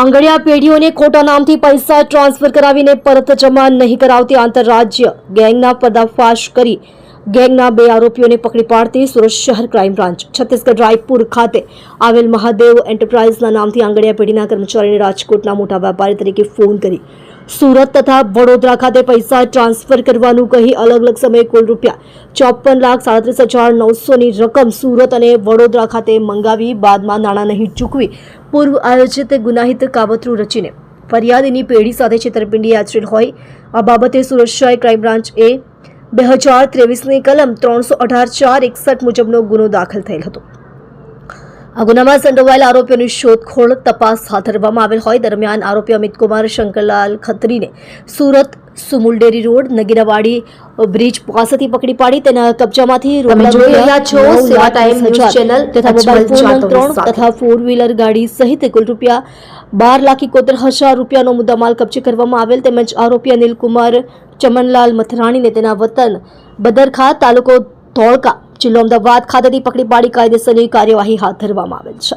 આંગડિયા પેઢીઓને ખોટા નામથી પૈસા ટ્રાન્સફર કરાવીને પરત જમા નહીં કરાવતી આંતરરાજ્ય ગેંગના પર્દાફાશ કરી ગેંગના 2 આરોપીઓને પકડી પાડતી સુરત શહેર ક્રાઇમ બ્રાન્ચ છત્તીસગઢ રાયપુર ખાતે આવેલ મહાદેવ એન્ટરપ્રાઇઝના નામથી આંગડિયા પેઢીના કર્મચારીને રાજકોટના મોટા વેપારી તરીકે ફોન કરી સુરત તથા વડોદરા ખાતે પૈસા ટ્રાન્સફર કરવાનું કહી અલગ અલગ સમયે કુલ ₹54,37,900ની રકમ સુરત અને વડોદરા ખાતે મંગાવી બાદમાં નાણાં નહીં ચૂકવી પૂર્વ આયોજિત ગુનાહિત કાવતરું રચીને ફરિયાદીની પેઢી સાથે છેતરપિંડી આચરેલ હોય આ બાબતે સુરત શહેર ક્રાઇમ બ્રાન્ચ એ 2023ની કલમ 318(461) મુજબનો ગુનો દાખલ થયેલ હતો। આ ગુનામાં સંડોવાયેલા આરોપીઓની શોધખોળ તપાસ હાથ ધરવામાં આવેલ હોય દરમિયાન આરોપી અમિત કુમાર શંકરલાલ ખત્રીને Surat Sumul dairy road Nagirawadi bridge પાસેથી પકડી પાડી તેના કબજામાંથી તથા 4-વ્હીલર ગાડી સહિત કુલ ₹12,71,000નો મુદ્દામાલ કબજે કરવામાં આવેલ તેમજ આરોપી અનિલ કુમાર ચમનલાલ મથરાણીને તેના વતન બદરખા તાલુકો ધોળકા જિલ્લો અમદાવાદ ખાતેથી પકડી પાડી કાયદેસરની કાર્યવાહી હાથ ધરવામાં આવેલ છે।